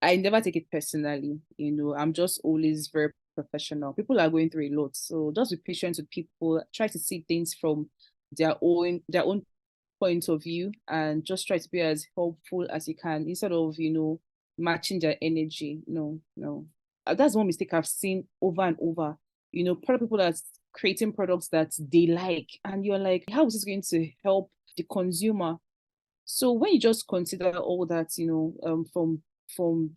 I never take it personally. I'm just always very professional. People are going through a lot. So just be patient with people, try to see things from their own point of view and just try to be as helpful as you can instead of, matching their energy. No, no. That's one mistake I've seen over and over. Product people are creating products that they like, and you're like, how is this going to help the consumer? So when you just consider all that, from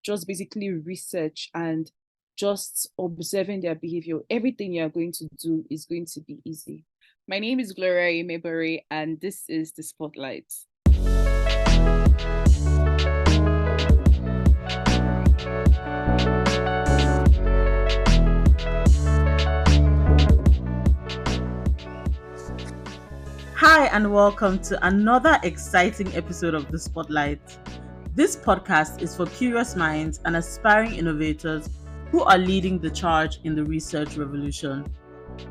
just basically research and just observing their behavior, everything you are going to do is going to be easy. My name is Gloria Imevbore, and this is the Spotlight. Hi, and welcome to another exciting episode of The Spotlight. This podcast is for curious minds and aspiring innovators who are leading the charge in the research revolution.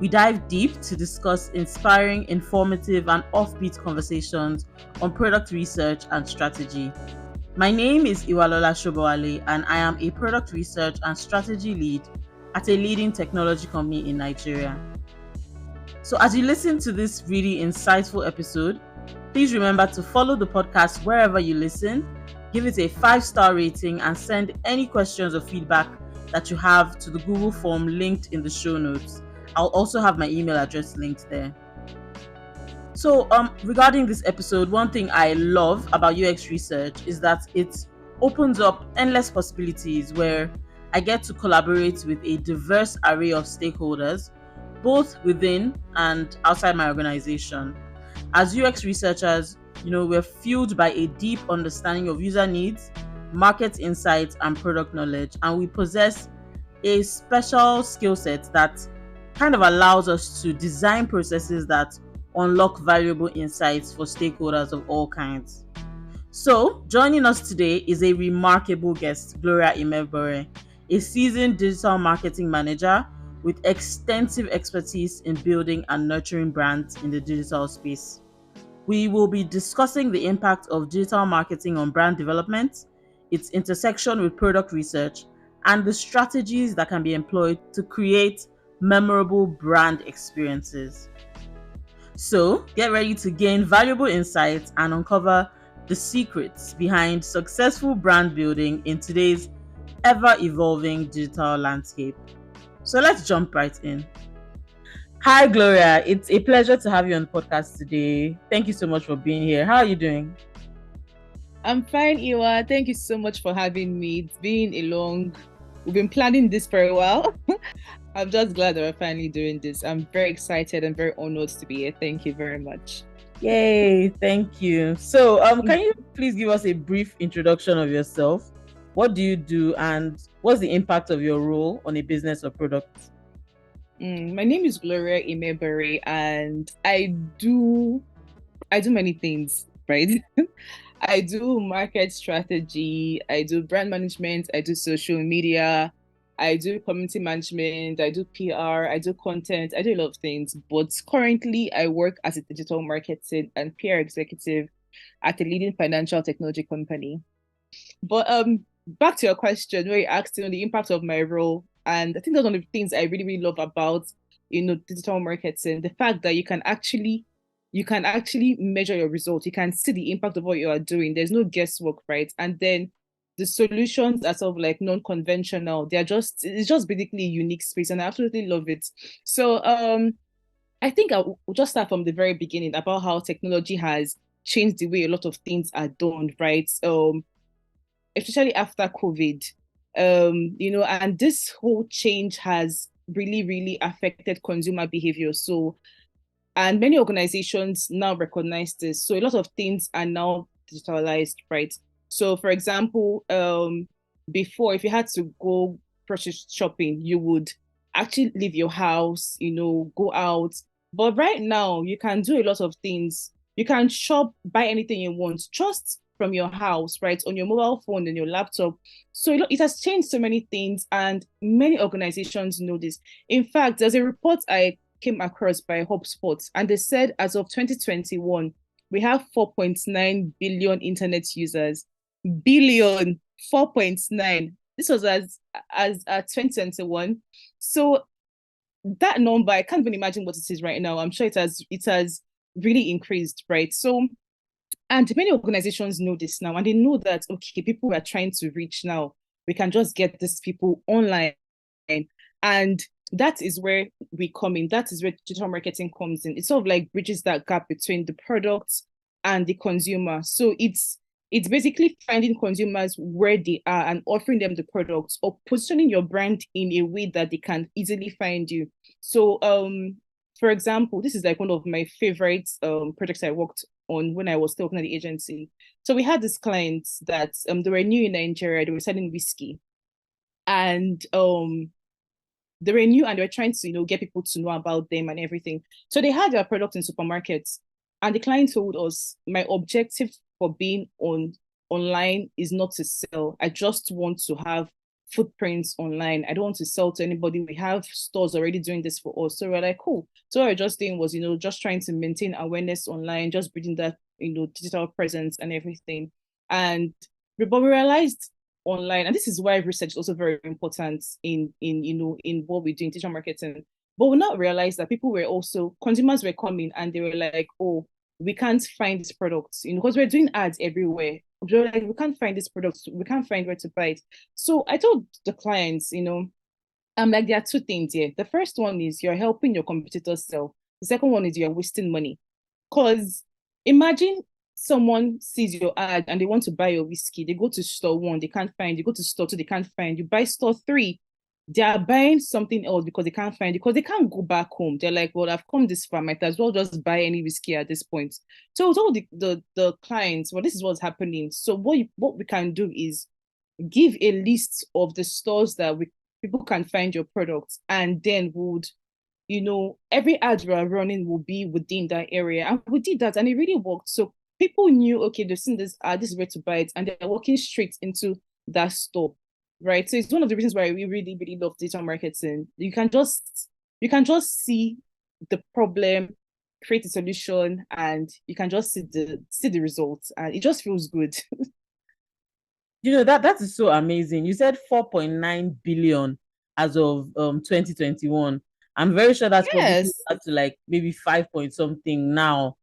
We dive deep to discuss inspiring, informative, and offbeat conversations on product research and strategy. My name is Iwalola Shobowale, and I am a product research and strategy lead at a leading technology company in Nigeria. So as you listen to this really insightful episode, please remember to follow the podcast wherever you listen, give it a 5-star rating, and send any questions or feedback that you have to the Google form linked in the show notes. I'll also have my email address linked there. So regarding this episode, one thing I love about UX research is that it opens up endless possibilities where I get to collaborate with a diverse array of stakeholders, both within and outside my organization. As UX researchers, we're fueled by a deep understanding of user needs, market insights, and product knowledge, and we possess a special skill set that kind of allows us to design processes that unlock valuable insights for stakeholders of all kinds. So, joining us today is a remarkable guest, Gloria Imevbore, a seasoned digital marketing manager with extensive expertise in building and nurturing brands in the digital space. We will be discussing the impact of digital marketing on brand development, its intersection with product research, and the strategies that can be employed to create memorable brand experiences. So, get ready to gain valuable insights and uncover the secrets behind successful brand building in today's ever-evolving digital landscape. So let's jump right in. Hi, Gloria. It's a pleasure to have you on the podcast today. Thank you so much for being here. How are you doing? I'm fine, Iwa. Thank you so much for having me. It's been we've been planning this for a while. I'm just glad that we're finally doing this. I'm very excited and very honored to be here. Thank you very much. Yay, thank you. So, can you please give us a brief introduction of yourself? What do you do, and what's the impact of your role on a business or product? My name is Gloria Imevbore, and I do many things, right? I do market strategy, I do brand management, I do social media, I do community management, I do PR, I do content, I do a lot of things. But currently, I work as a digital marketing and PR executive at a leading financial technology company. But back to your question, where you asked the impact of my role, and I think that's one of the things I really, really love about digital marketing, the fact that you can actually measure your results. You can see the impact of what you are doing. There's no guesswork, right? And then the solutions are sort of like non-conventional. It's just basically a unique space, and I absolutely love it. So I think I'll just start from the very beginning about how technology has changed the way a lot of things are done, right? Especially after COVID. And this whole change has really, really affected consumer behavior. So, and many organizations now recognize this. So a lot of things are now digitalized, right? So, for example, before, if you had to go grocery shopping, you would actually leave your house, go out. But right now, you can do a lot of things. You can shop, buy anything you want, just from your house, right? On your mobile phone and your laptop. So it has changed so many things, and many organizations know this. In fact, there's a report I came across by HubSpot, and they said as of 2021, we have 4.9 billion internet users. Billion. 4.9. This was as 2021. So that number, I can't even imagine what it is right now. I'm sure it has really increased, right? So, and many organizations know this now, and they know that okay, people we are trying to reach now, we can just get these people online. And that is where we come in. That is where digital marketing comes in. It sort of like bridges that gap between the product and the consumer. So it's basically finding consumers where they are and offering them the products, or positioning your brand in a way that they can easily find you. So for example, this is like one of my favorite projects I worked on when I was still working at the agency. So we had these clients that they were new in Nigeria, they were selling whiskey. And they were new and they were trying to, get people to know about them and everything. So they had their product in supermarkets. And the client told us, my objective for being online is not to sell. I just want to have footprints online. I don't want to sell to anybody. We have stores already doing this for us. So we're like, cool. So what we're just doing was, just trying to maintain awareness online, just building that, digital presence and everything. But we realized online, and this is why research is also very important in what we do in digital marketing. But we not realize that consumers were coming and they were like, oh, we can't find this product, because we're doing ads everywhere. We're like, we can't find this product, we can't find where to buy it. So I told the clients, I'm like, there are two things here. The first one is you're helping your competitors sell. The second one is you're wasting money. Because imagine someone sees your ad and they want to buy your whiskey. They go to store one, they can't find. You go to store two, they can't find. You buy store three, they are buying something else because they can't find it, because they can't go back home. They're like, well, I've come this far, might as well just buy any whiskey at this point. So with all the clients, well, this is what's happening. So what we can do is give a list of the stores that people can find your products, and then would, every ad we are running will be within that area. And we did that and it really worked. So people knew, okay, they've seen this ad, this is where to buy it, and they're walking straight into that store. Right. So it's one of the reasons why we really, really love digital marketing. You can just see the problem, create a solution, and you can just see the results, and it just feels good. That is so amazing. You said 4.9 billion as of 2021. I'm very sure that's probably Yes. closer to like maybe 5 point something now.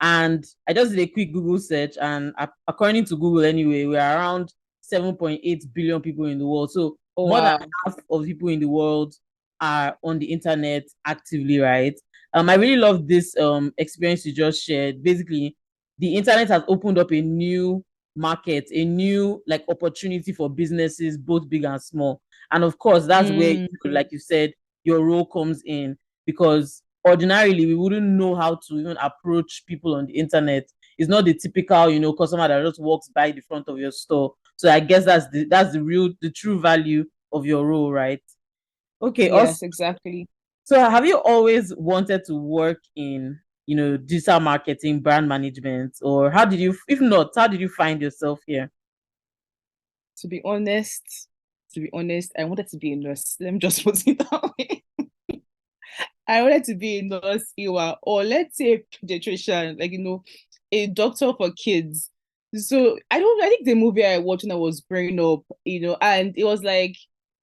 And I just did a quick Google search, and according to Google anyway, we're around 7.8 billion people in the world. So Oh, more than wow. half of people in the world are on the internet actively, right? I really love this experience you just shared. Basically, the internet has opened up a new market, a new like opportunity for businesses, both big and small. And of course, that's where, Mm, like you said, your role comes in, because ordinarily we wouldn't know how to even approach people on the internet. It's not the typical, customer that just walks by the front of your store. So I guess the true value of your role, right? Okay, also, yes, exactly. so have you always wanted to work in, digital marketing, brand management, or how did you, if not, how did you find yourself here? To be honest, I wanted to be a nurse. Let me just put it that way. I wanted to be a nurse, Iwa, or let's say a pediatrician, like, a doctor for kids. So I think the movie I watched when I was growing up, and it was like,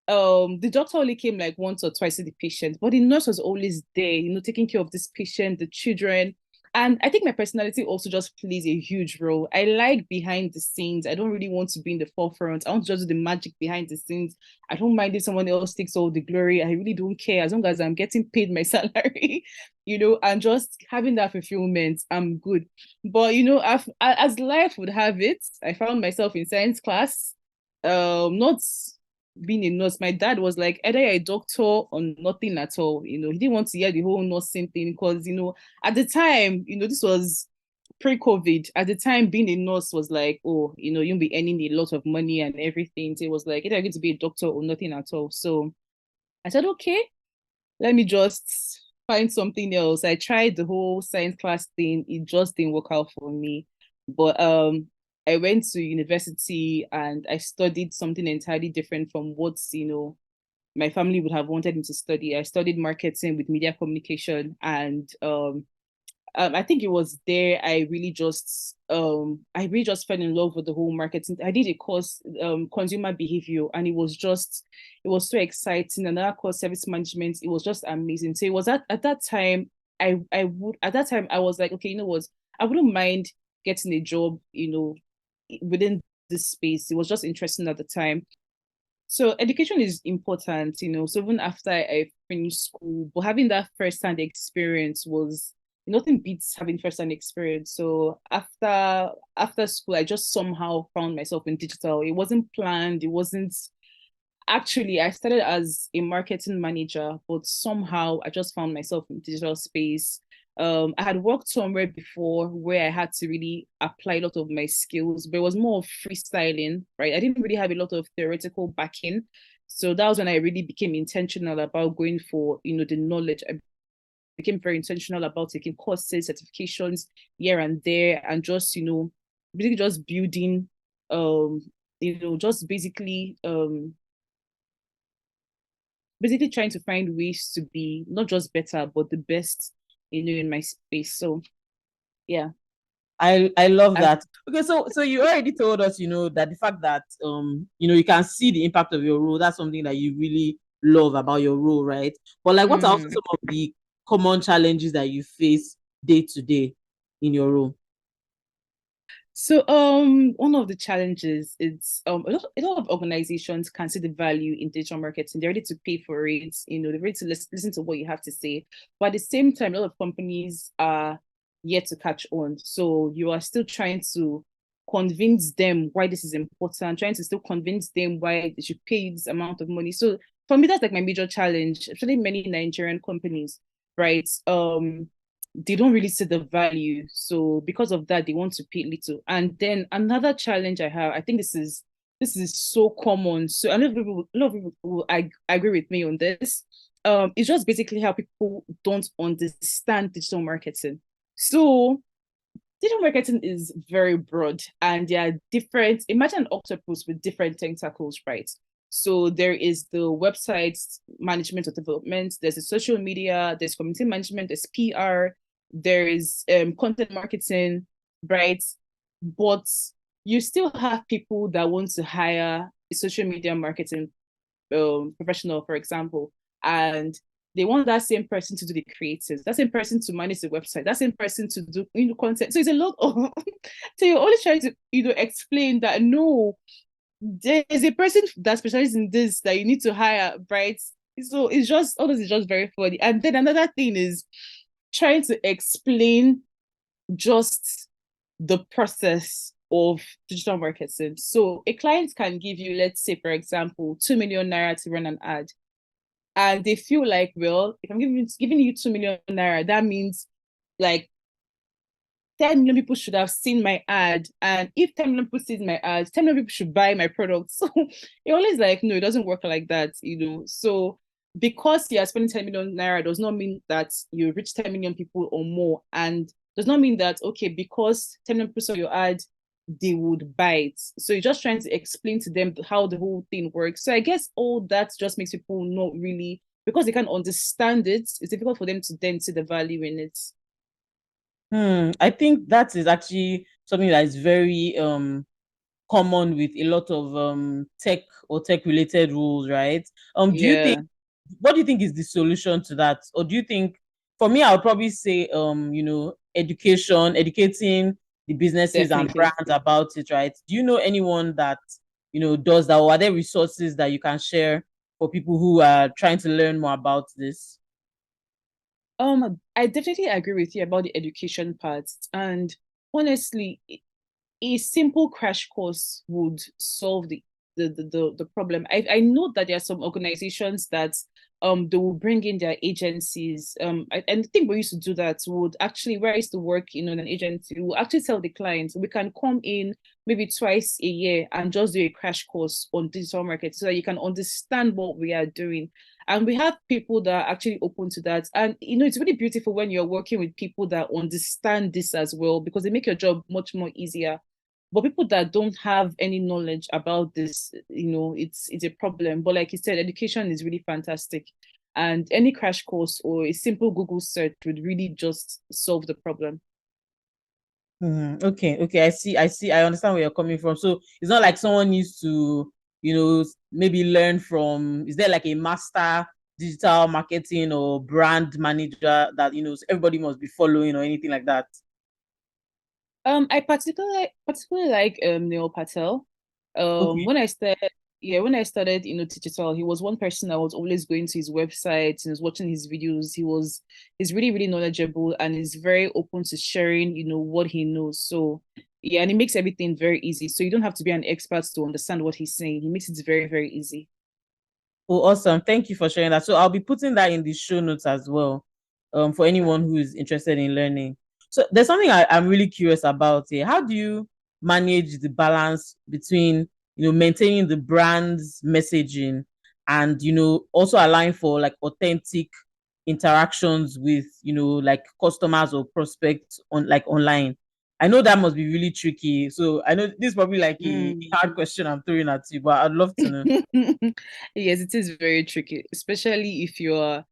the doctor only came like once or twice to the patient, but the nurse was always there, taking care of this patient, the children. And I think my personality also just plays a huge role. I like behind the scenes. I don't really want to be in the forefront. I want to just do the magic behind the scenes. I don't mind if someone else takes all the glory. I really don't care as long as I'm getting paid my salary, and just having that fulfillment, I'm good. But as life would have it, I found myself in science class, not being a nurse. My dad was like, either you're a doctor or nothing at all. He didn't want to hear the whole nursing thing because, at the time, this was pre-COVID. At the time, being a nurse was like, oh, you'll be earning a lot of money and everything. So it was like, either you're going to be a doctor or nothing at all. So I said, okay, let me just find something else. I tried the whole science class thing. It just didn't work out for me. But I went to university and I studied something entirely different from what, my family would have wanted me to study. I studied marketing with media communication, and I think it was there I really just fell in love with the whole marketing. I did a course, consumer behavior, and it was so exciting. Another course, service management, it was just amazing. So it was at that time, I would at that time I was like, okay, you know what, I wouldn't mind getting a job, within this space. It was just interesting at the time. So education is important, So even after I finished school, but having that first-hand experience was nothing beats having first-hand experience. So after school, I just somehow found myself in digital. It wasn't planned. It wasn't actually. I started as a marketing manager, but somehow I just found myself in digital space. I had worked somewhere before where I had to really apply a lot of my skills, but it was more of freestyling, right? I didn't really have a lot of theoretical backing. So that was when I really became intentional about going for, the knowledge. I became very intentional about taking courses, certifications here and there, and just, really just building, just basically trying to find ways to be not just better, but the best, in my space. So yeah. I love I've, that. Okay, so you already told us, that the fact that you can see the impact of your role, that's something that you really love about your role, right? But like, what are also mm. some of the common challenges that you face day to day in your role? So one of the challenges is a lot of organizations can see the value in digital marketing. They're ready to pay for it, they're ready to listen to what you have to say. But at the same time, a lot of companies are yet to catch on. So you are still trying to convince them why this is important, trying to still convince them why they should pay this amount of money. So for me, that's like my major challenge, especially many Nigerian companies, right? They don't really see the value. So because of that, they want to pay little. And then another challenge I have, I think this is so common. So a lot of people will agree with me on this. It's just basically how people don't understand digital marketing. So digital marketing is very broad, and there are different, imagine an octopus with different tentacles, right? So there is the website management or development, there's the social media, there's community management, there's PR, there is content marketing, right? But you still have people that want to hire a social media marketing professional, for example, and they want that same person to do the creatives, that same person to manage the website, that same person to do content. So it's a lot of so you're always trying to explain that no, there's a person that specializes in this that you need to hire, right? So it's just all this is just very funny. And then another thing is trying to explain just the process of digital marketing. So a client can give you, let's say, for example, 2 million naira to run an ad. And they feel like, well, if I'm giving you 2 million naira, that means like 10 million people should have seen my ad. And if 10 million people see my ad, 10 million people should buy my product. So you're always like, no, it doesn't work like that. So because you are spending 10 million naira does not mean that you reach 10 million people or more. And does not mean that, okay, because 10 million people saw your ad, they would buy it. So you're just trying to explain to them how the whole thing works. So I guess all that just makes people not really, because they can't understand it, it's difficult for them to then see the value in it. I think that is actually something that is very common with a lot of tech or tech related rules, right? Do you think Yeah, what do you think is the solution to that? Or do you think, for me, I would probably say educating the businesses and definitely. brands about it, right? Do you know anyone that does that, or are there resources that you can share for people who are trying to learn more about this? I definitely agree with you about the education part. And honestly, a simple crash course would solve the problem. I know that there are some organizations that they will bring in their agencies. I think we used to do that. Would actually, where I used to work, in an agency, we will actually tell the clients we can come in maybe twice a year and just do a crash course on digital marketing so that you can understand what we are doing. And we have people that are actually open to that. And it's really beautiful when you're working with people that understand this as well, because they make your job much more easier. But people that don't have any knowledge about this, it's a problem. But like you said, education is really fantastic. and any crash course or a simple Google search would really just solve the problem. Okay. I understand where you're coming from. So it's not like someone needs to, maybe learn from. Is there like a master digital marketing or brand manager that everybody must be following or anything like that? I particularly like Neil Patel. Okay. When I started, yeah, when I started, digital, he was one person I was always going to his website and was watching his videos. He's really, really knowledgeable and is very open to sharing, what he knows. So yeah, and it makes everything very easy. So you don't have to be an expert to understand what he's saying. He makes it very, very easy. Oh, awesome. Thank you for sharing that. So I'll be putting that in the show notes as well, for anyone who is interested in learning. So there's something I'm really curious about here. How do you manage the balance between, maintaining the brand's messaging and, also allowing for like authentic interactions with, like customers or prospects on like online? I know that must be really tricky. So I know this is probably like a Mm. hard question I'm throwing at you, but I'd love to know. Yes, it is very tricky, especially if you are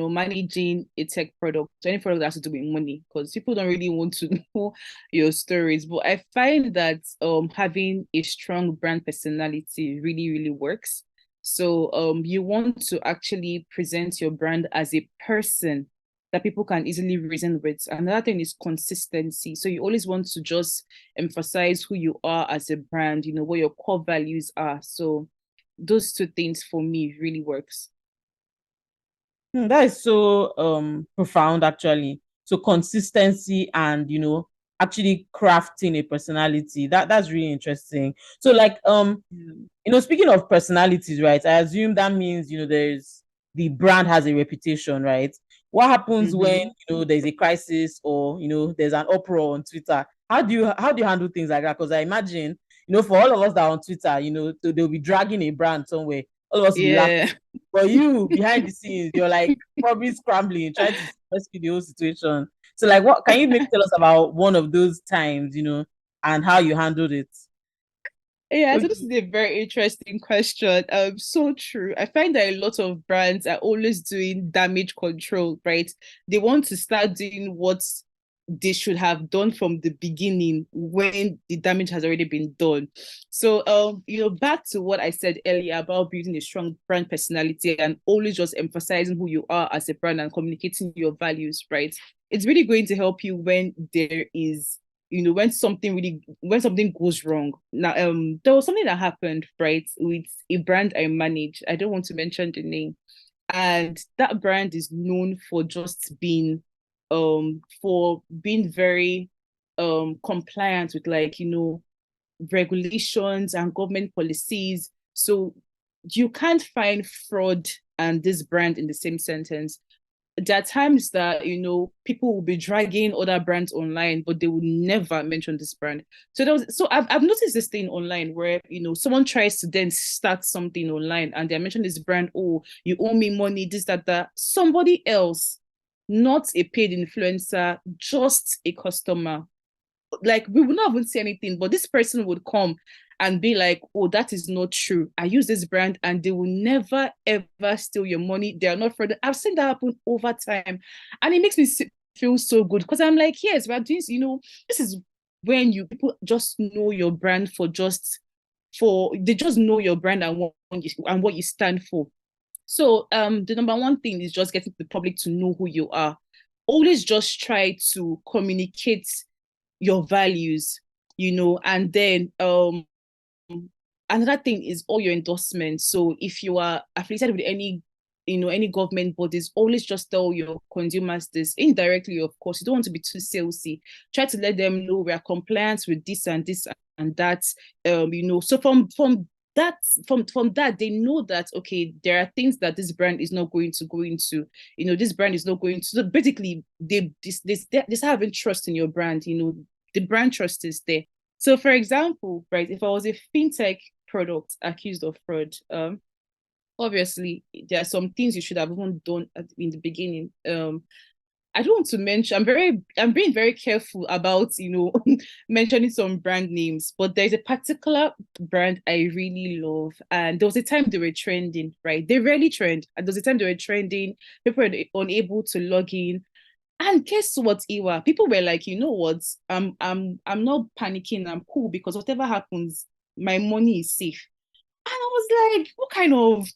managing a tech product, any product that has to do with money, because people don't really want to know your stories. But I find that having a strong brand personality really, really works. So you want to actually present your brand as a person that people can easily reason with. Another thing is consistency. So you always want to just emphasize who you are as a brand, what your core values are. So those two things for me really works. That is so profound actually. So consistency and actually crafting a personality. That's really interesting. So like Yeah. speaking of personalities, right? I assume that means there's the brand has a reputation, right? What happens when Mm-hmm. there's a crisis or there's an uproar on Twitter? How do you handle things like that? Because I imagine for all of us that are on Twitter, they'll be dragging a brand somewhere. All of us will be laughing. Yeah. But you behind the scenes, you're like probably scrambling, trying to rescue the whole situation. So, like, what can you maybe tell us about one of those times, and how you handled it? Yeah, so this is a very interesting question. So true. I find that a lot of brands are always doing damage control, right? They want to start doing what they should have done from the beginning when the damage has already been done. So back to what I said earlier about building a strong brand personality and always just emphasizing who you are as a brand and communicating your values, right? It's really going to help you when there is when something goes wrong. Now there was something that happened, right, with a brand I manage. I don't want to mention the name, and that brand is known for being very compliant with, like, regulations and government policies. So you can't find fraud and this brand in the same sentence. There are times that people will be dragging other brands online, but they will never mention this brand. So I've noticed this thing online where someone tries to then start something online and they mention this brand. Oh, you owe me money, this, that. Somebody else, not a paid influencer, just a customer, like, we would not even say anything, but this person would come and be like, oh, that is not true. I use this brand and they will never ever steal your money. They are not fraud. I've seen that happen over time. And it makes me feel so good because I'm like, yes, we're doing, this is when you people just know your brand they just know your brand and what you stand for. So the number one thing is just getting the public to know who you are. Always just try to communicate your values, and then another thing is all your endorsements. So if you are affiliated with any government bodies, always just tell your consumers this indirectly. Of course, you don't want to be too salesy. Try to let them know we are compliant with this and this and that. So that from that they know that, okay, there are things that this brand is not going to go into. This brand is not going to. So basically, they start having trust in your brand. The brand trust is there. So, for example, right, if I was a fintech product accused of fraud, obviously there are some things you should have even done in the beginning. I don't want to mention. I'm being very careful about mentioning some brand names, but there's a particular brand I really love, and there was a time they were trending, right? They rarely trend, and there was a time they were trending. People were unable to log in, and guess what, Iwa? People were like, you know what? I'm not panicking. I'm cool because whatever happens, my money is safe. And I was like, what kind of,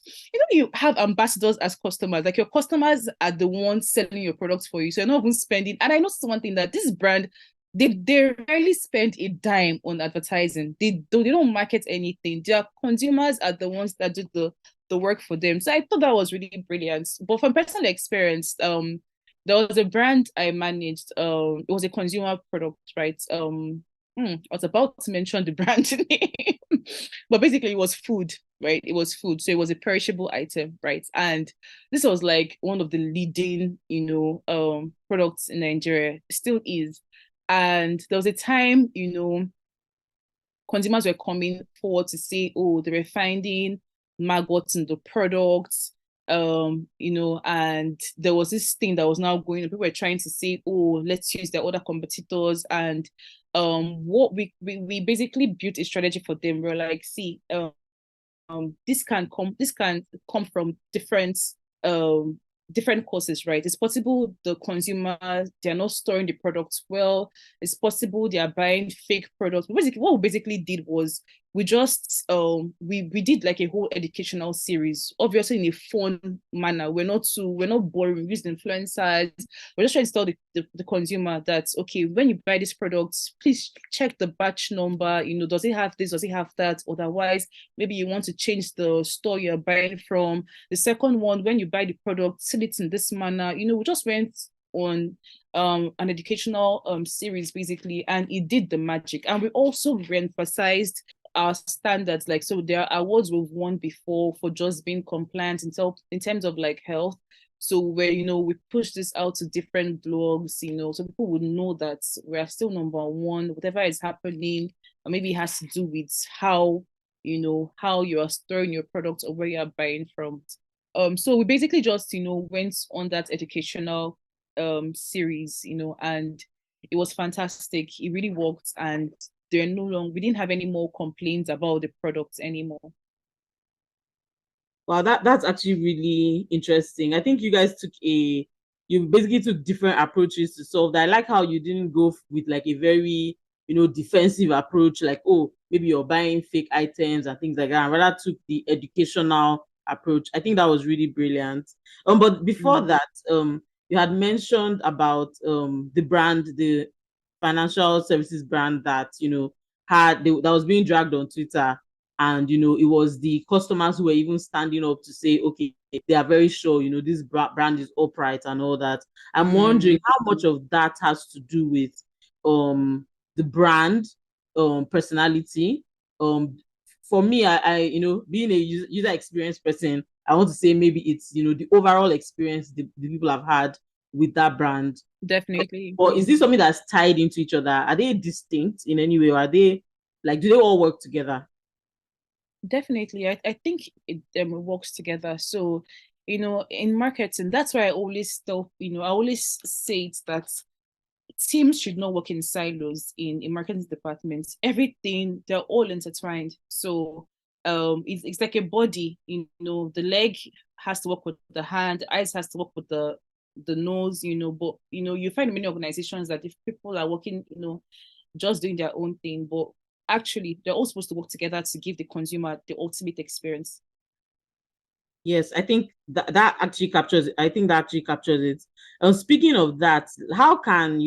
you have ambassadors as customers, like your customers are the ones selling your products for you. So you're not even spending. And I noticed one thing that this brand, they rarely spend a dime on advertising. They don't market anything. Their consumers are the ones that do the work for them. So I thought that was really brilliant. But from personal experience, there was a brand I managed. It was a consumer product, right? I was about to mention the brand name, but basically it was food, right? It was food, so it was a perishable item, right? And this was like one of the leading, products in Nigeria. It still is. And there was a time, consumers were coming forward to say, oh, they were finding maggots in the products, and there was this thing that was now going on. People were trying to say, oh, let's use their other competitors. And what we basically built a strategy for them. We're like, see, this can come from um different causes, right? It's possible the consumer, they're not storing the products well. It's possible they are buying fake products. But basically, what we basically did was we did like a whole educational series, obviously in a fun manner. We're not boring. We used influencers. We're just trying to tell the consumer that, okay, when you buy these products, please check the batch number. Does it have this? Does it have that? Otherwise, maybe you want to change the store you're buying from. The second one, when you buy the product, seal it in this manner. We just went on an educational series basically, and it did the magic. And we also re-emphasized our standards. Like, so there are awards we've won before for just being compliant in terms of like health. So where we push this out to different blogs, so people would know that we are still number one, whatever is happening, or maybe it has to do with how you are storing your products or where you are buying from. So we basically just went on that educational series, and it was fantastic. It really worked, and we didn't have any more complaints about the products anymore. Wow, that's actually really interesting. I think you basically took different approaches to solve that. I like how you didn't go with like a very, defensive approach, like, oh, maybe you're buying fake items and things like that. And rather took the educational approach. I think that was really brilliant. But before Mm. that, you had mentioned about the financial services brand that, that was being dragged on Twitter, and it was the customers who were even standing up to say, okay, they are very sure this brand is upright and all that. I'm wondering Mm. how much of that has to do with um the brand personality. For me, I being a user experience person, I want to say maybe it's the overall experience the people have had with that brand. Definitely. Or is this something that's tied into each other? Are they distinct in any way? Or are they like, do they all work together? Definitely. I think it works together. So, in marketing, that's why I always say it that teams should not work in silos in marketing departments. Everything, they're all intertwined. So it's like a body, the leg has to work with the hand, the eyes has to work with the nose, but you find many organizations that if people are working, just doing their own thing, but actually they're all supposed to work together to give the consumer the ultimate experience. Yes, I think that actually captures it. I think that actually captures it. And speaking of that, how can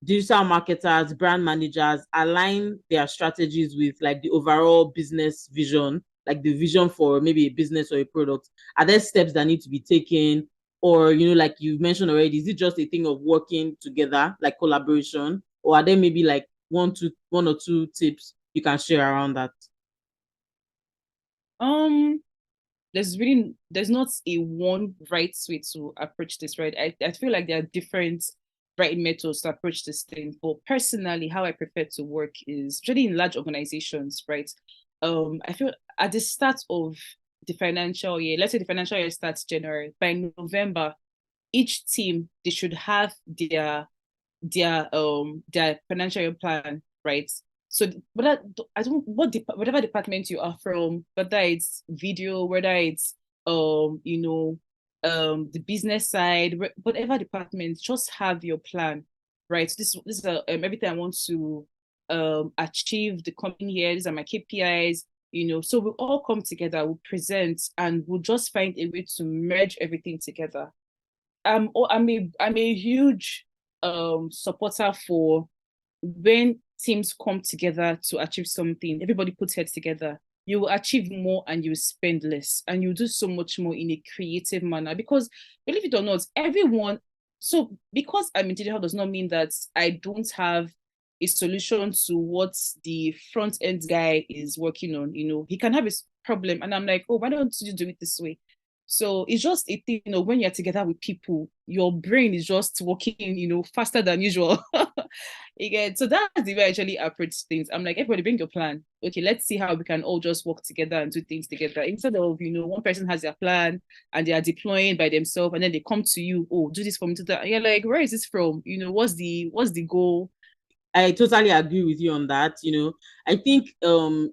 digital marketers, brand managers align their strategies with like the overall business vision, like the vision for maybe a business or a product? Are there steps that need to be taken, or like you mentioned already, is it just a thing of working together, like collaboration, or are there maybe like one or two tips you can share around that? Um, there's not a one right way to approach this, right? I feel like there are different right methods to approach this thing. But personally, how I prefer to work is really in large organizations, right? I feel at the start of the financial year, let's say the financial year starts January, by November, each team, they should have their financial plan, right? So whether I don't whatever department you are from, whether it's video, whether it's the business side, whatever department, just have your plan, right? This is everything I want to achieve the company here. These are my KPIs. So we'll all come together, we'll present, and we'll just find a way to merge everything together. I'm a huge supporter for when teams come together to achieve something, everybody puts heads together, you will achieve more and you will spend less and you do so much more in a creative manner. Because believe it or not, everyone, so because I'm in digital does not mean that I don't have a solution to what the front end guy is working on. He can have his problem and I'm like, oh, why don't you do it this way? So it's just a thing, when you're together with people, your brain is just working, faster than usual. Again, so that's the way I actually approach things. I'm like, everybody bring your plan. Okay, let's see how we can all just work together and do things together. Instead of, one person has their plan and they are deploying by themselves and then they come to you, oh, do this for me to that. And you're like, where is this from? What's the goal? I totally agree with you on that. I think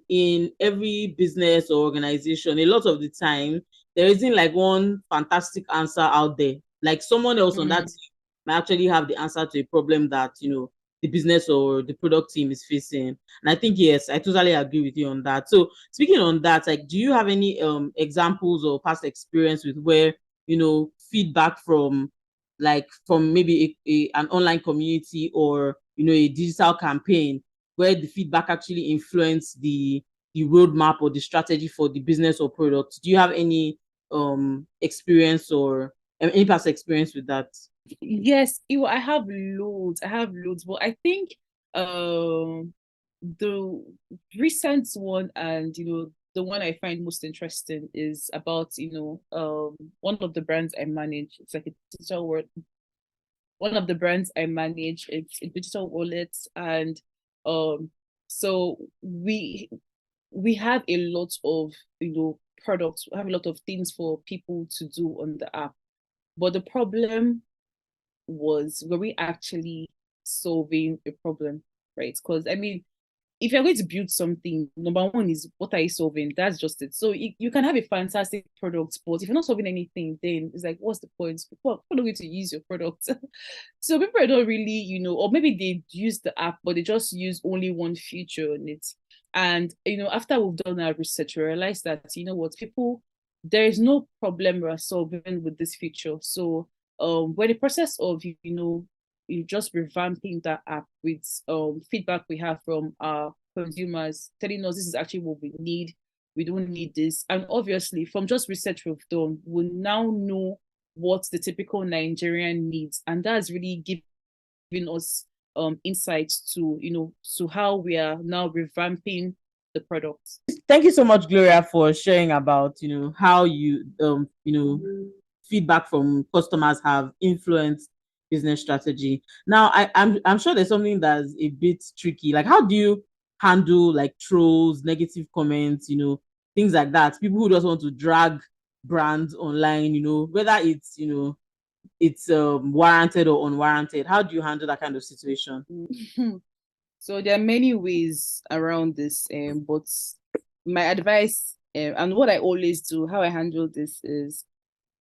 in every business or organization, a lot of the time there isn't like one fantastic answer out there. Like someone else on that team might actually have the answer to a problem that the business or the product team is facing. And I think yes, I totally agree with you on that. So speaking on that, like, do you have any examples or past experience with where feedback from maybe an online community or a digital campaign where the feedback actually influenced the roadmap or the strategy for the business or product? Do you have any experience or any past experience with that? Yes, I have loads. But I think the recent one and the one I find most interesting is about one of the brands I manage. It's like a digital world. One of the brands I manage, it's a digital wallet, and so we have a lot of products. We have a lot of things for people to do on the app. But the problem was, were we actually solving a problem, right? Because I mean, if you're going to build something, number one is, what are you solving? That's just it. So you can have a fantastic product, but if you're not solving anything, then it's like, what's the point? People are going to use your product. So people don't really, or maybe they use the app, but they just use only one feature on it. And after we've done our research, we realized that what, people, there is no problem we're solving with this feature. So we're in the process of you just revamping that app with feedback we have from our consumers telling us this is actually what we need. We don't need this. And obviously, from just research we've done, we now know what the typical Nigerian needs. And that's really giving us insights to how we are now revamping the product. Thank you so much, Gloria, for sharing about how feedback from customers have influenced business strategy. Now, I'm sure there's something that's a bit tricky. Like, how do you handle like trolls, negative comments, things like that? People who just want to drag brands online, whether it's warranted or unwarranted. How do you handle that kind of situation? So there are many ways around this, but my advice, and what I always do, how I handle this is,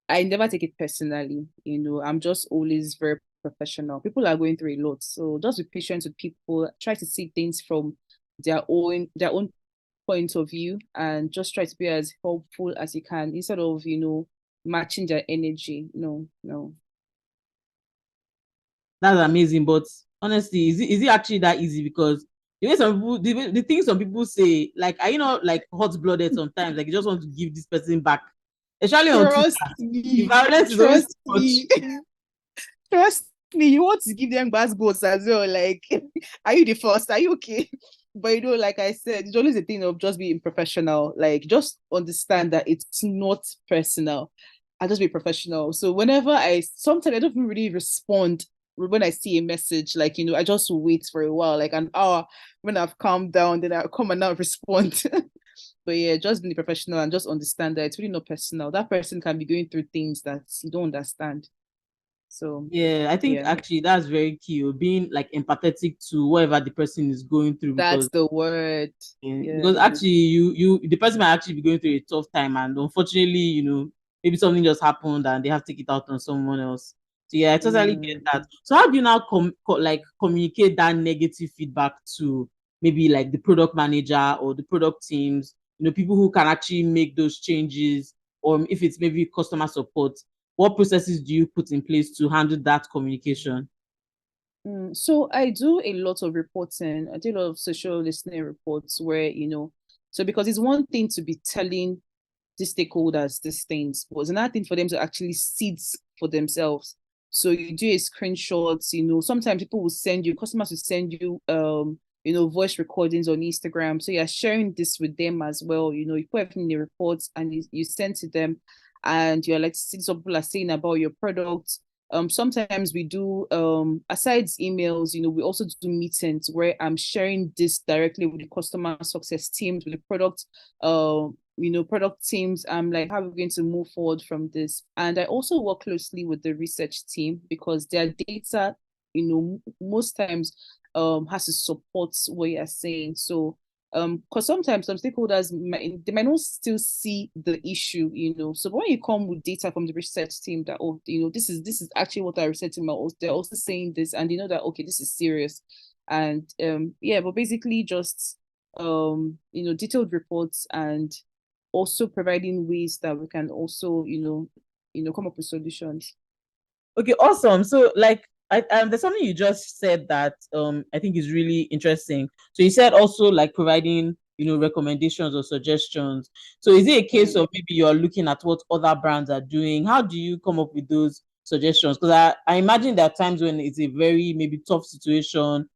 I never take it personally. I'm just always very professional. People are going through a lot, so just be patient with people. Try to see things from their own point of view, and just try to be as helpful as you can instead of matching their energy. No, no. That's amazing, but honestly, is it actually that easy? Because the way some people, the things some people say, like, are you not like hot blooded sometimes? Like, you just want to give this person back, especially on Twitter. Trust The me. violence is always too Trust much. me. Trust me. You want to give them bass boats as well. Like, are you the first? Are you okay? But like I said, it's always a thing of just being professional. Like, just understand that it's not personal. I just be professional. So whenever sometimes I don't even really respond when I see a message. Like, I just wait for a while, like an hour. When I've calmed down, then I'll come and now respond. But yeah, just be professional and just understand that it's really not personal. That person can be going through things that you don't understand. So Yeah, I think yeah, actually that's very key. Being like empathetic to whatever the person is going through, that's because the word. Yeah. because actually you the person might actually be going through a tough time, and unfortunately, maybe something just happened and they have to take it out on someone else. So yeah, I totally get Mm. that. So how do you now like communicate that negative feedback to maybe like the product manager or the product teams, people who can actually make those changes, or if it's maybe customer support, what processes do you put in place to handle that communication? So I do a lot of reporting. I do a lot of social listening reports where, so because it's one thing to be telling the stakeholders these things, but it's another thing for them to actually see it for themselves. So you do a screenshot, sometimes people will send you, customers will send you voice recordings on Instagram. So you're sharing this with them as well. You put everything in the reports and you send to them, and you're like, see what people are saying about your product. Sometimes we do aside emails, we also do meetings where I'm sharing this directly with the customer success teams, with the product product teams. I'm like, how are we going to move forward from this? And I also work closely with the research team because their data, most times has to support what you're saying. So because sometimes some stakeholders they might not still see the issue, so when you come with data from the research team that, oh, this is actually what our research team are, they're also saying this, and they know that, okay, this is serious. And yeah, but basically just detailed reports, and also providing ways that we can also come up with solutions. Okay, awesome. So like there's something you just said that I think is really interesting. So you said also like providing, recommendations or suggestions. So is it a case Mm. of maybe you're looking at what other brands are doing? How do you come up with those suggestions? Because I imagine there are times when it's a very maybe tough situation,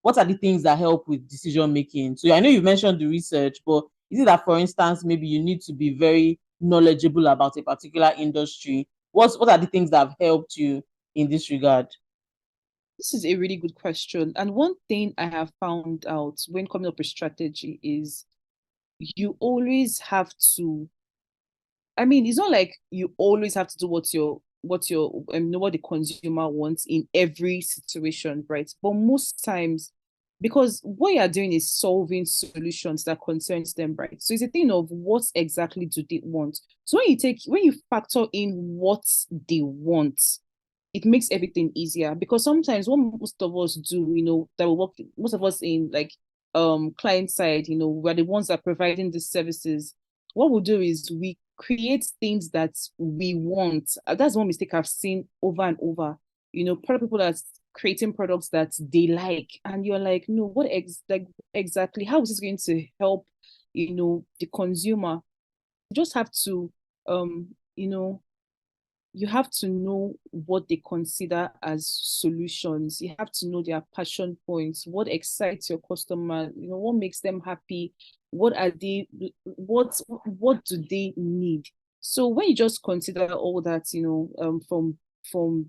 what are the things that help with decision making? So I know you mentioned the research, but is it that, for instance, maybe you need to be very knowledgeable about a particular industry? What are the things that have helped you in this regard? This is a really good question. And one thing I have found out when coming up with strategy is you always have to, I mean, it's not like you always have to do what the consumer wants in every situation, right? But most times, because what you're doing is solving solutions that concerns them, right? So it's a thing of what exactly do they want. So when you factor in what they want, it makes everything easier, because sometimes what most of us do, that we work, most of us in like client side, we're the ones that are providing the services. What we'll do is we create things that we want. That's one mistake I've seen over and over. Product people are creating products that they like, and you're like, no, like exactly how is this going to help, the consumer? You just have to, um, you know, you have to know what they consider as solutions. You have to know their passion points, what excites your customer, what makes them happy, what are they, what do they need. So when you just consider all that, from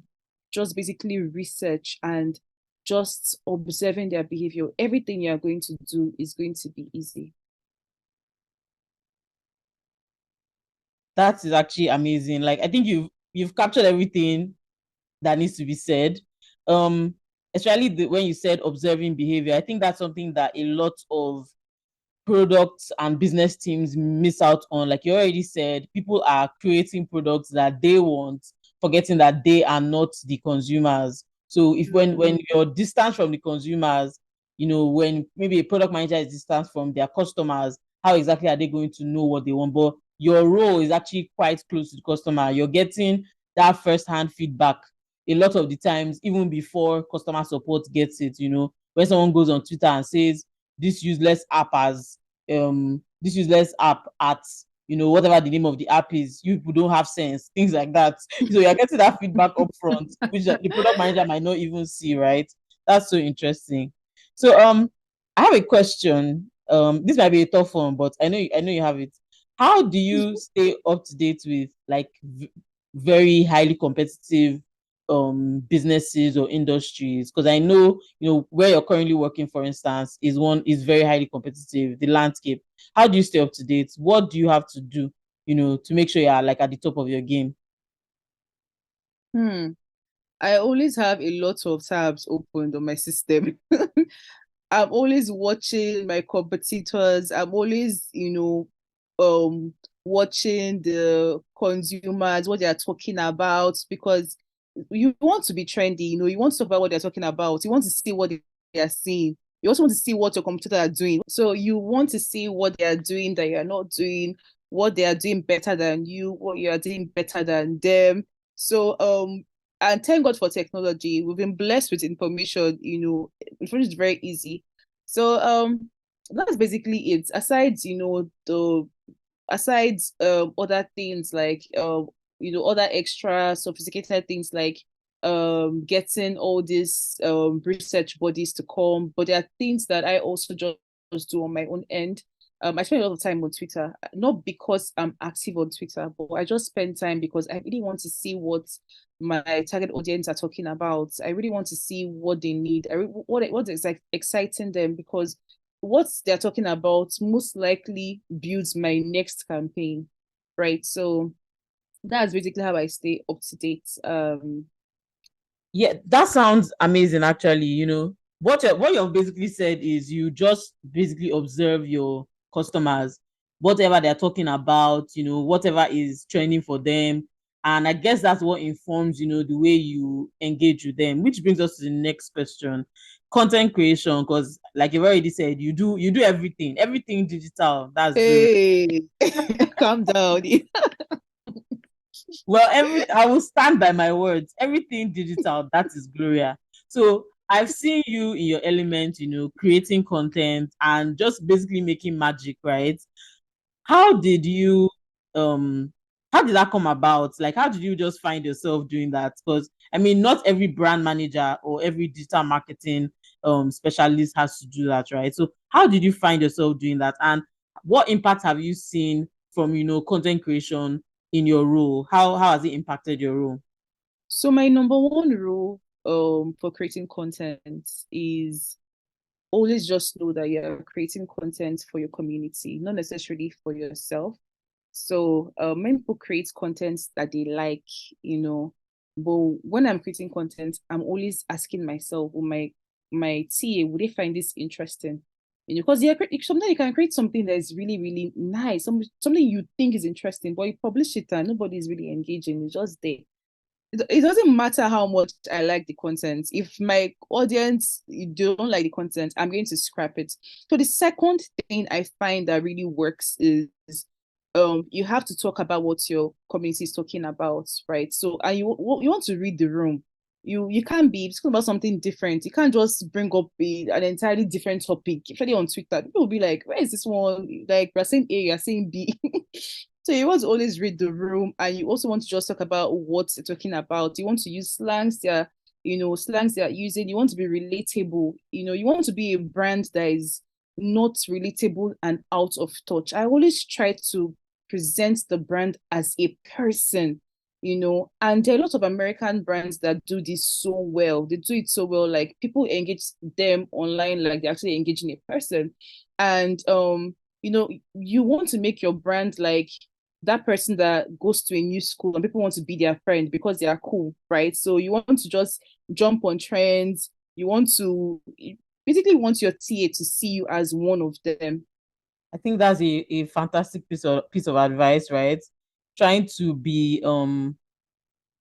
just basically research and just observing their behavior, everything you are going to do is going to be easy. That is actually amazing. Like I think you've captured everything that needs to be said. Um, Especially when you said observing behavior. I think that's something that a lot of products and business teams miss out on. Like you already said, people are creating products that they want, forgetting that they are not the consumers. So if when you're distant from the consumers, when maybe a product manager is distant from their customers, how exactly are they going to know what they want? But your role is actually quite close to the customer. You're getting that first-hand feedback a lot of the times, even before customer support gets it. When someone goes on Twitter and says this useless app at whatever the name of the app is, you people don't have sense, things like that. So you're getting that feedback up front, which the product manager might not even see, right? That's so interesting. So I have a question. This might be a tough one, but I know you have it. How do you stay up to date with like very highly competitive businesses or industries? Because I know where you're currently working, for instance, is very highly competitive, the landscape. How do you stay up to date? What do you have to do to make sure you're like at the top of your game? Hmm. I always have a lot of tabs opened on my system. I'm always watching my competitors. I'm always, watching the consumers, what they are talking about, because you want to be trendy, you want to talk about what they're talking about. You want to see what they are seeing. You also want to see what your competitor are doing. So you want to see what they are doing that you're not doing, what they are doing better than you, what you are doing better than them. So and thank God for technology. We've been blessed with information, information is very easy. So that's basically it. Aside other things like other extra sophisticated things like getting all these research bodies to come, but there are things that I also just do on my own end. I spend a lot of time on Twitter, not because I'm active on Twitter, but I just spend time because I really want to see what my target audience are talking about. I really want to see what they need. What's exciting them, because what they're talking about most likely builds my next campaign, right? So that's basically how I stay up to date. Yeah, that sounds amazing actually. What you've basically said is you just basically observe your customers, whatever they're talking about, whatever is trending for them. And I guess that's what informs, the way you engage with them, which brings us to the next question. Content creation, because like you've already said, you do everything digital. That's Gloria. Hey, calm down. Well, I will stand by my words. Everything digital, that is Gloria. So I've seen you in your element, creating content and just basically making magic, right? How did you how did that come about? Like how did you just find yourself doing that? Because I mean, not every brand manager or every digital marketing specialist has to do that, right? So how did you find yourself doing that? And what impact have you seen from content creation in your role? How has it impacted your role? So my number one rule for creating content is always just know that you're creating content for your community, not necessarily for yourself. So many people create content that they like, you know, but when I'm creating content, I'm always asking myself, or my TA, would they find this interesting? Because sometimes you can create something that is really, really nice, something you think is interesting, but you publish it and nobody is really engaging. It's just there. It doesn't matter how much I like the content. If my audience don't like the content, I'm going to scrap it. So the second thing I find that really works is you have to talk about what your community is talking about, right? So and you want to read the room. You can't be talking about something different. You can't just bring up an entirely different topic, especially on Twitter. People will be like, where is this one? Like we're saying A, you're saying B. So you want to always read the room, and you also want to just talk about what they're talking about. You want to use slangs they're using. You want to be relatable. You want to be a brand that is not relatable and out of touch. I always try to present the brand as a person, and there are a lot of American brands that do this so well. They do it so well. Like people engage them online like they're actually engaging a person. And you want to make your brand like that person that goes to a new school and people want to be their friend because they are cool, right? So you want to just jump on trends. You basically want your TA to see you as one of them. I think that's a fantastic piece of advice, right? Trying to be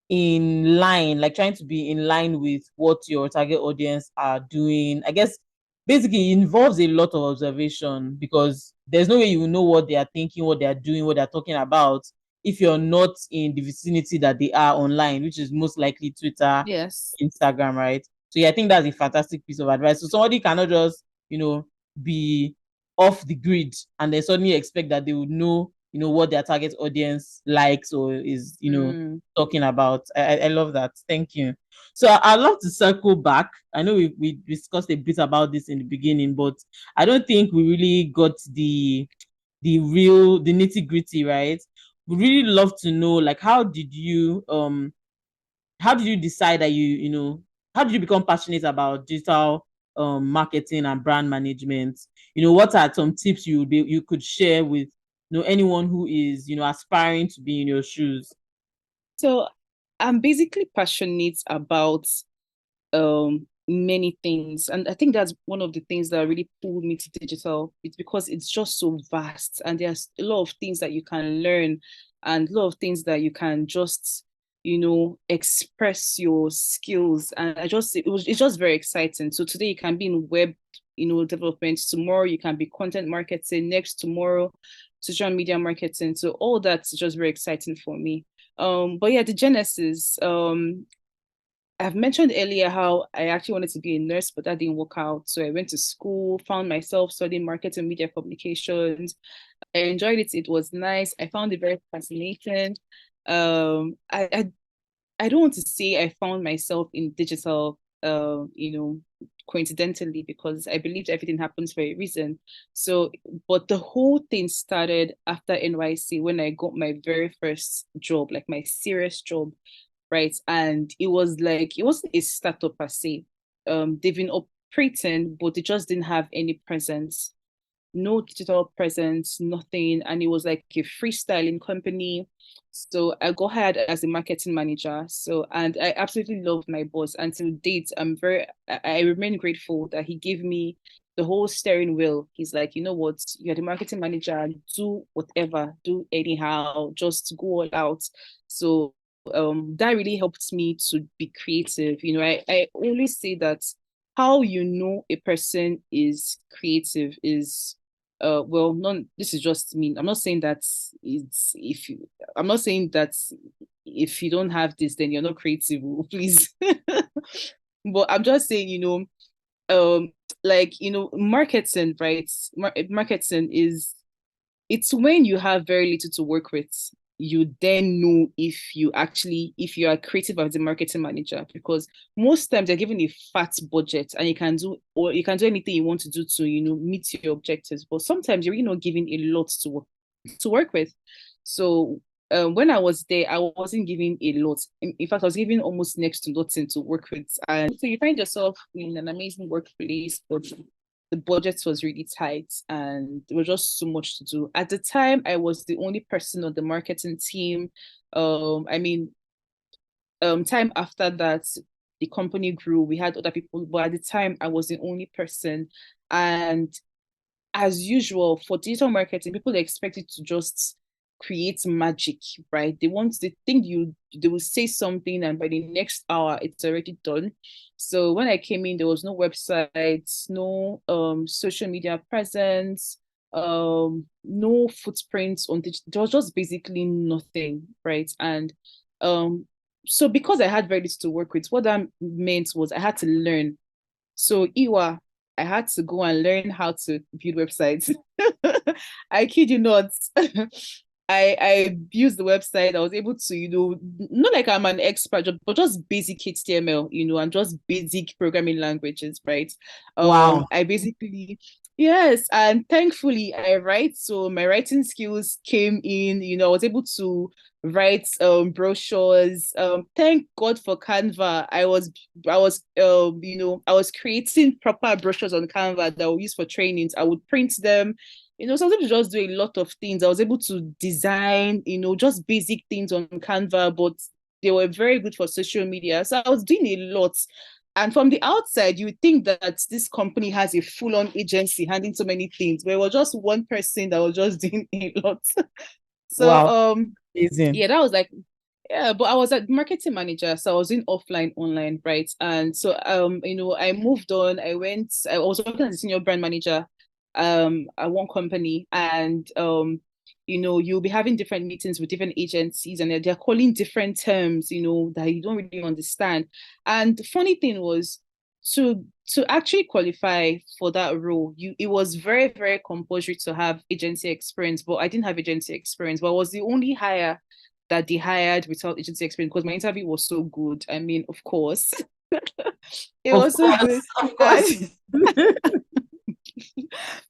in line, like trying to be in line with what your target audience are doing. I guess basically it involves a lot of observation because there's no way you know what they are thinking, what they are doing, what they're talking about if you're not in the vicinity that they are online, which is most likely Twitter, Yes. Instagram, right? So yeah, I think that's a fantastic piece of advice. So somebody cannot just, be off the grid and then suddenly expect that they would know, what their target audience likes or is, talking about. I love that. Thank you. So I'd love to circle back. I know we discussed a bit about this in the beginning, but I don't think we really got the nitty gritty, right? We really love to know, like, how did you decide that how did you become passionate about digital marketing and brand management? What are some tips you could share with anyone who is aspiring to be in your shoes? So I'm basically passionate about many things, and I think that's one of the things that really pulled me to digital. It's because it's just so vast, and there's a lot of things that you can learn, and a lot of things that you can just express your skills. And it's just very exciting. So today you can be in web development, tomorrow you can be content marketing, next tomorrow social media marketing. So all that's just very exciting for me. But yeah, the genesis. I've mentioned earlier how I actually wanted to be a nurse, but that didn't work out. So I went to school, found myself studying marketing media communications. I enjoyed it. It was nice. I found it very fascinating. I don't want to say I found myself in digital, coincidentally, because I believe everything happens for a reason. So, but the whole thing started after NYC when I got my very first job, like my serious job, right? And it was like it wasn't a startup per se. They've been operating, but they just didn't have any presence, no digital presence, nothing. And it was like a freestyling company. So I got hired as a marketing manager. So, and I absolutely love my boss. Until date, I remain grateful that he gave me the whole steering wheel. He's like, you know what, you're the marketing manager, do whatever, do anyhow, just go all out. So that really helped me to be creative. I always say that how you know a person is creative is well, none, this is just me. I'm not saying that it's if you I'm not saying that if you don't have this, then you're not creative, please. But I'm just saying, um, like, marketing, right? Marketing is it's when you have very little to work with, you then know if you are creative as a marketing manager, because most times you're given a fat budget and you can do anything you want to do to meet your objectives, but sometimes you're really not given a lot to work with. So when I was there, I wasn't given a lot. In fact, I was given almost next to nothing to work with. And so you find yourself in an amazing workplace, but the budget was really tight and there was just so much to do. At the time, I was the only person on the marketing team. I mean, time after that, the company grew. We had other people, but at the time, I was the only person. And as usual for digital marketing, people expect it to just create magic, right? They think they will say something and by the next hour it's already done. So when I came in, there was no websites, no social media presence, no footprints on digital. There was just basically nothing, right? And um so because I had very little to work with, what that meant was I had to learn. So Iwa, I had to go and learn how to build websites. I kid you not. I used the website. I was able to, not like I'm an expert, but just basic HTML, and just basic programming languages, right? Wow. I basically yes, and thankfully I write, so my writing skills came in. I was able to write brochures. Thank God for Canva. I was creating proper brochures on Canva that I would use for trainings. I would print them. So I was able to just do a lot of things. I was able to design, just basic things on Canva, but they were very good for social media. So I was doing a lot. And from the outside, you would think that this company has a full-on agency handling so many things, but it was just one person that was just doing a lot. So Wow. Amazing. yeah, that was like yeah, but I was a marketing manager, so I was in offline, online, right? And so I moved on. I was working as a senior brand manager at one company, and you'll be having different meetings with different agencies and they're calling different terms, that you don't really understand. And the funny thing was to actually qualify for that role, it was very, very compulsory to have agency experience, but I didn't have agency experience, but I was the only hire that they hired without agency experience because my interview was so good. I mean, of course, it Of was so course, good. of course.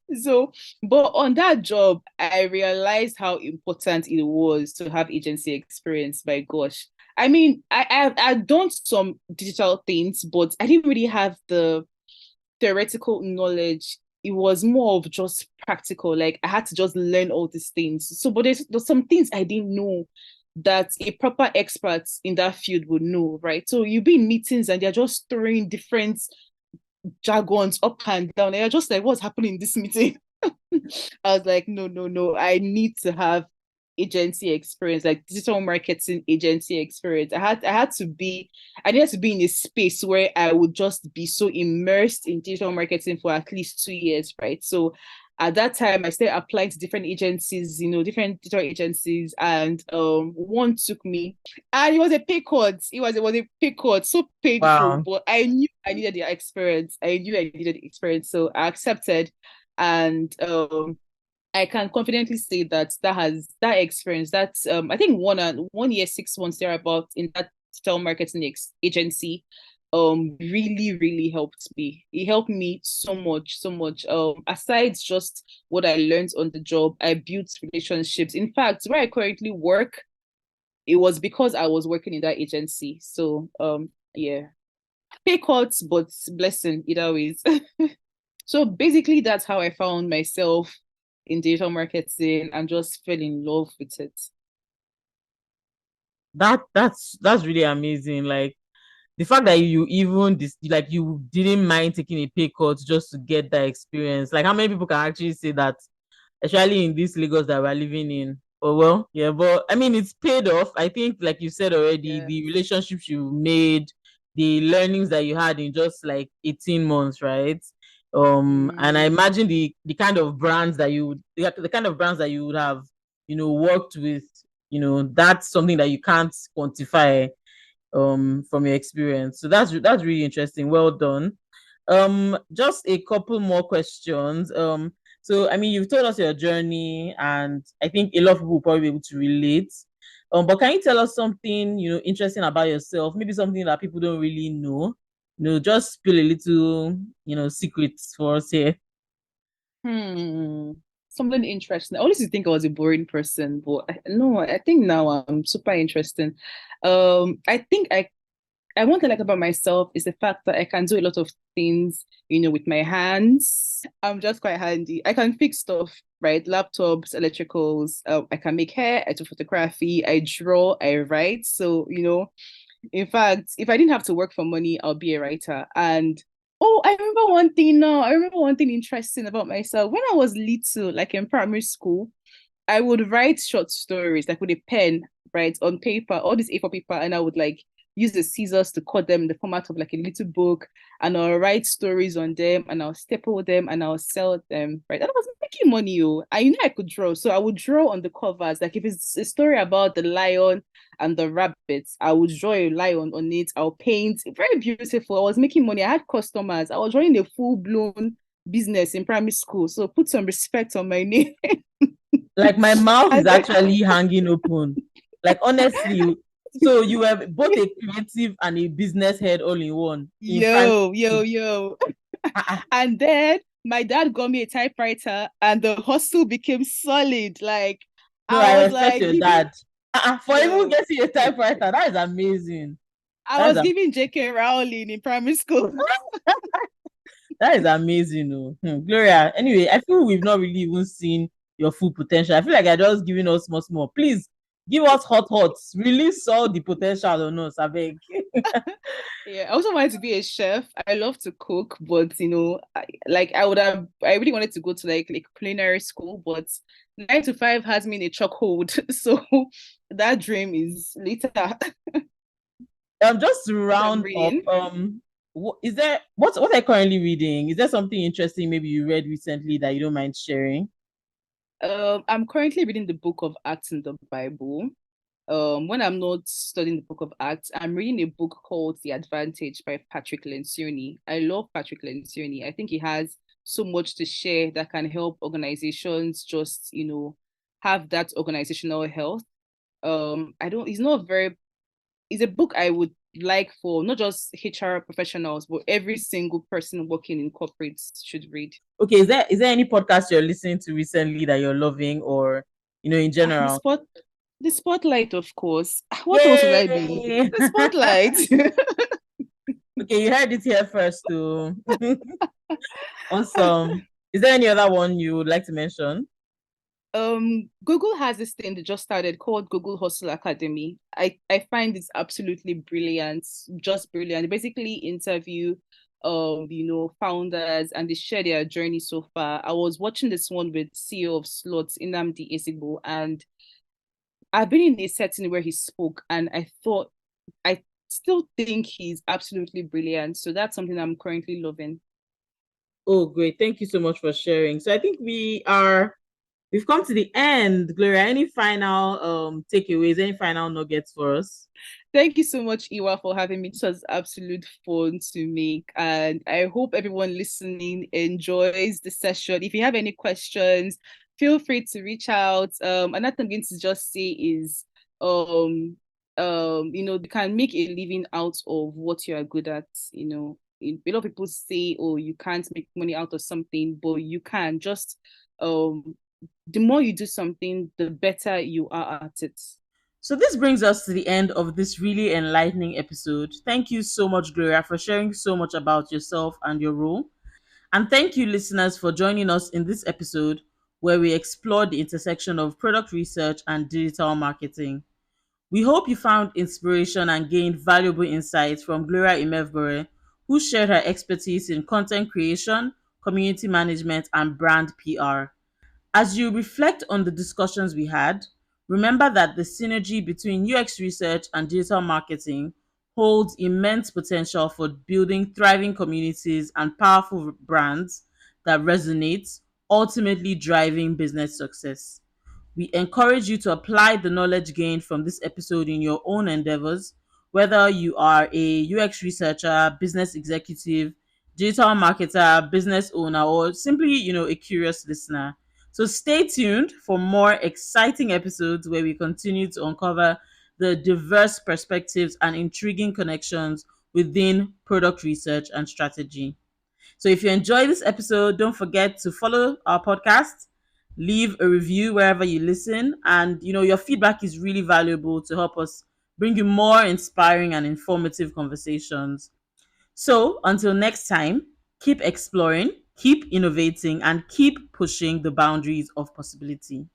And so, but on that job, I realized how important it was to have agency experience. My gosh. I mean, I've done some digital things, but I didn't really have the theoretical knowledge. It was more of just practical. Like I had to just learn all these things. So, but there's some things I didn't know. that a proper expert in that field would know, right? So you be in meetings and they're just throwing different jargons up and down. And you're just like, what's happening in this meeting? I was like, no, no, no. I need to have agency experience, like digital marketing agency experience. I needed to be in a space where I would just be so immersed in digital marketing for at least 2 years, right? So at that time I started applying to different agencies, different digital agencies, and one took me, and it was a pay cut. It was a pay cut, so painful, Wow. but I knew I needed the experience. I knew I needed the experience, so I accepted. And I can confidently say that experience, that's I think 1 year 6 months there about in that digital marketing agency really really helped me. It helped me so much, so much. Aside just what I learned on the job, I built relationships. In fact, where I currently work, it was because I was working in that agency. So yeah, pay cuts, but blessing either ways. So basically, that's how I found myself in digital marketing and just fell in love with it. That's really amazing. Like the fact that you even this like you didn't mind taking a pay cut just to get that experience. Like how many people can actually say that, especially in this Lagos that we're living in? Oh well, yeah, but I mean it's paid off. I think, like you said already, Yeah. the relationships you made, the learnings that you had in just like 18 months, right? And I Mm. imagine the kind of brands that the kind of brands that you would have, worked with, that's something that you can't quantify from your experience. So that's really interesting. Well done. Just a couple more questions. So I mean, you've told us your journey, and I think a lot of people will probably be able to relate. But can you tell us something, interesting about yourself? Maybe something that people don't really know. Just spill a little, secrets for us here. Hmm. Something interesting. I always used to think I was a boring person, but no, I think now I'm super interesting. I think I want to like about myself is the fact that I can do a lot of things, with my hands. I'm just quite handy. I can fix stuff, right? Laptops, electricals. I can make hair. I do photography. I draw. I write. So, in fact, if I didn't have to work for money, I'll be a writer. And oh, I remember one thing now. I remember one thing interesting about myself. When I was little, like in primary school, I would write short stories like with a pen, right, on paper, all this A4 paper, and I would like use the scissors to cut them in the format of like a little book, and I'll write stories on them, and I'll staple them, and I'll sell them, right? And I was making money, oh. I I could draw, so I would draw on the covers. Like if it's a story about the lion and the rabbits, I would draw a lion on it. I'll paint, very beautiful. I was making money. I had customers. I was running a full blown business in primary school, so put some respect on my name. Like my mouth is And then, actually hanging open. Like honestly, so you were both a creative and a business head all in one in primary yo, yo, school. yo. Ah, ah. And then my dad got me a typewriter and the hustle became solid. Like No, I I was respect like your giving, dad. For even yo, getting a typewriter, that is amazing. I That is was giving JK Rowling in primary school. that is amazing. Oh. Gloria. Anyway, I feel we've not really even seen your full potential. I feel like you're just giving us much more. Please give us hot hots. Release all the potential on us, I beg. Yeah, I also wanted to be a chef. I love to cook, but I really wanted to go to like culinary school, but 9 to 5 has me in a chokehold. So that dream is later. Just to I'm round up, reading. is there what are you currently reading? Is there something interesting maybe you read recently that you don't mind sharing? I'm currently reading the book of Acts in the Bible. When I'm not studying the book of Acts, I'm reading a book called The Advantage by Patrick Lencioni. I love Patrick Lencioni. I think he has so much to share that can help organizations just, have that organizational health. I don't, he's not very, it's a book I would like for not just HR professionals, but every single person working in corporates should read. Okay, is there any podcast you're listening to recently that you're loving, or in Ah, general? the spotlight, of course. Ah, what else would I be? Yay! The spotlight. Okay, you heard it here first too. Awesome. Is there any other one you would like to mention? Google has this thing that just started called Google Hustle Academy. I find it's absolutely brilliant, just brilliant. They basically interview founders, and they share their journey so far. I was watching this one with CEO of Slots, Nnamdi Ezigbo, and I've been in a setting where he spoke, and I still think he's absolutely brilliant. So that's something I'm currently loving. Oh, great. Thank you so much for sharing. So I think we've come to the end. Gloria, any final takeaways, any final nuggets for us? Thank you so much, Iwa, for having me. It was absolute fun to make. And I hope everyone listening enjoys the session. If you have any questions, feel free to reach out. Another thing I'm going to just say is you can make a living out of what you are good at. A lot of people say, oh, you can't make money out of something, but you can. Just the more you do something, the better you are at it. So this brings us to the end of this really enlightening episode. Thank you so much, Gloria, for sharing so much about yourself and your role. And thank you, listeners, for joining us in this episode where we explored the intersection of product research and digital marketing. We hope you found inspiration and gained valuable insights from Gloria Imevbore, who shared her expertise in content creation, community management, and brand PR. As you reflect on the discussions we had, remember that the synergy between UX research and digital marketing holds immense potential for building thriving communities and powerful brands that resonate, ultimately driving business success. We encourage you to apply the knowledge gained from this episode in your own endeavors, whether you are a UX researcher, business executive, digital marketer, business owner, or simply, a curious listener. So stay tuned for more exciting episodes where we continue to uncover the diverse perspectives and intriguing connections within product research and strategy. So if you enjoy this episode, don't forget to follow our podcast, leave a review wherever you listen, and your feedback is really valuable to help us bring you more inspiring and informative conversations. So until next time, keep exploring, keep innovating, and keep pushing the boundaries of possibility.